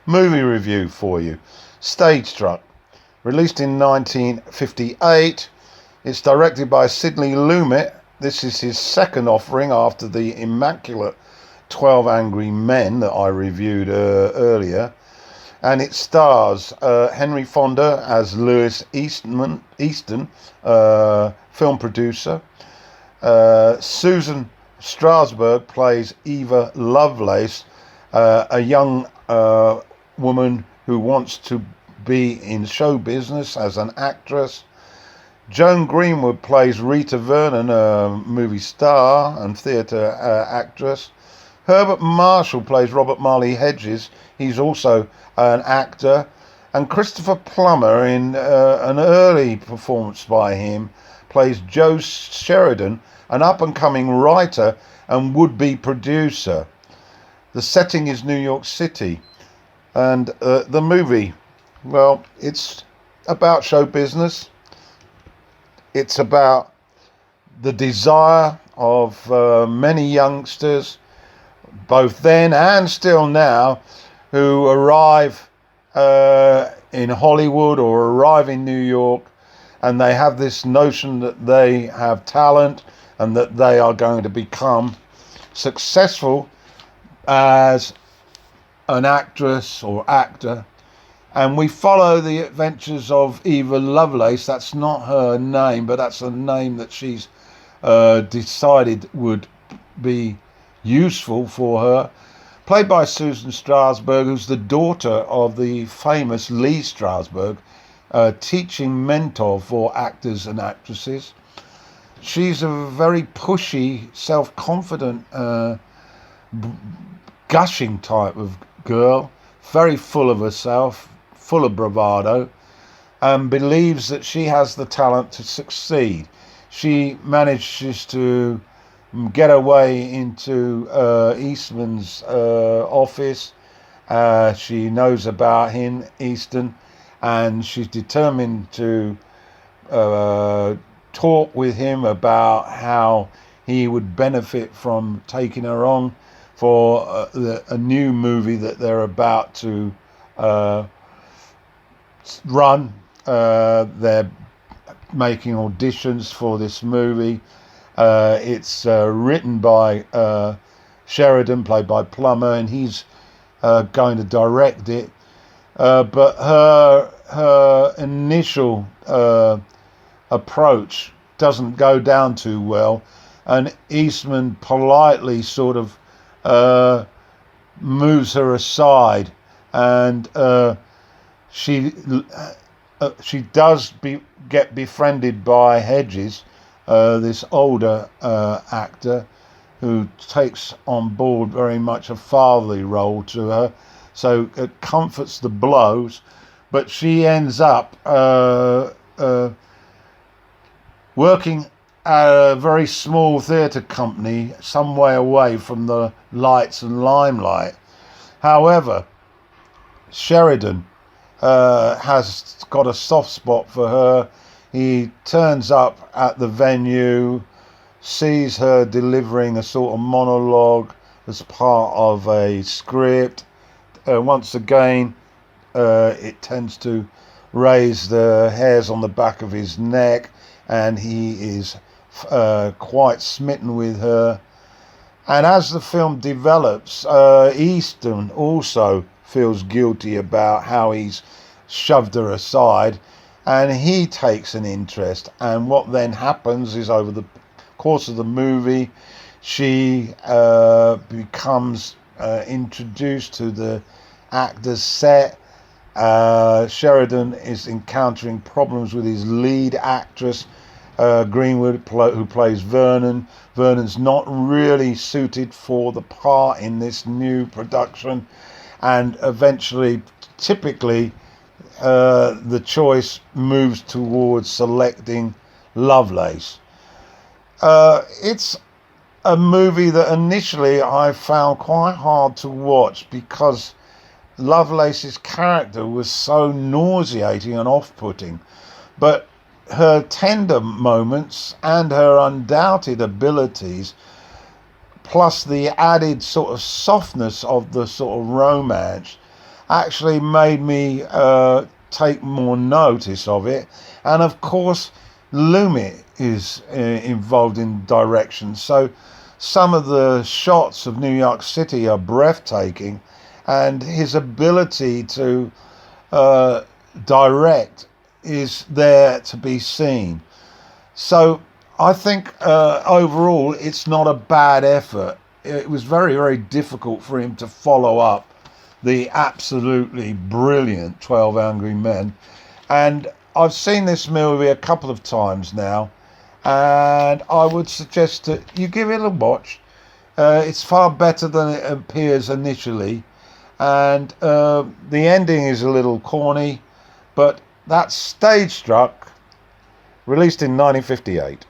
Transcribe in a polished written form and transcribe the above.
movie review for you. Stage Struck, released in 1958. It's directed by Sidney Lumet. This is his second offering after the immaculate 12 Angry Men that I reviewed earlier. And it stars Henry Fonda as Lewis Easton, film producer. Susan Strasberg plays Eva Lovelace, a young woman who wants to be in show business as an actress. Joan Greenwood plays Rita Vernon, a movie star and theatre actress. Herbert Marshall plays Robert Marley Hedges. He's also an actor. And Christopher Plummer, in an early performance by him, plays Joe Sheridan, an up-and-coming writer and would-be producer. The setting is New York City. And the movie, well, it's about show business. It's about the desire of many youngsters, both then and still now, who arrive in Hollywood or arrive in New York, and they have this notion that they have talent and that they are going to become successful as an actress or actor. And we follow the adventures of Eva Lovelace. That's not her name, but that's a name that she's decided would be useful for her. Played by Susan Strasberg, who's the daughter of the famous Lee Strasberg, teaching mentor for actors and actresses. She's a very pushy, self-confident, gushing type of girl, very full of herself, full of bravado, and believes that she has the talent to succeed. She manages to get her way into Eastman's office. She knows about him, Easton, and she's determined to talk with him about how he would benefit from taking her on for a new movie that they're about to run. They're making auditions for this movie. It's written by Sheridan, played by Plummer, and he's going to direct it. But her initial approach doesn't go down too well, and Eastman politely sort of moves her aside, and she does get befriended by Hedges, this older actor, who takes on board very much a fatherly role to her, so it comforts the blows. But she ends up working at a very small theatre company some way away from the lights and limelight. However, Sheridan has got a soft spot for her. He turns up at the venue, sees her delivering a sort of monologue as part of a script. Once again, it tends to raise the hairs on the back of his neck, and he is quite smitten with her. And as the film develops, Easton also feels guilty about how he's shoved her aside, and he takes an interest. And what then happens is, over the course of the movie, she becomes introduced to the actor's set. Sheridan is encountering problems with his lead actress, Greenwood, who plays Vernon. Vernon's not really suited for the part in this new production, and eventually, typically, the choice moves towards selecting Lovelace. It's a movie that initially I found quite hard to watch because Lovelace's character was so nauseating and off-putting, but her tender moments and her undoubted abilities, plus the added sort of softness of the sort of romance, actually made me take more notice of it. And of course, Lumet is involved in direction. So some of the shots of New York City are breathtaking, and his ability to direct is there to be seen. So I think overall it's not a bad effort. It was very, very difficult for him to follow up the absolutely brilliant 12 Angry Men. And I've seen this movie a couple of times now, and I would suggest that you give it a watch. It's far better than it appears initially, and the ending is a little corny, but that's Stage Struck, released in 1958.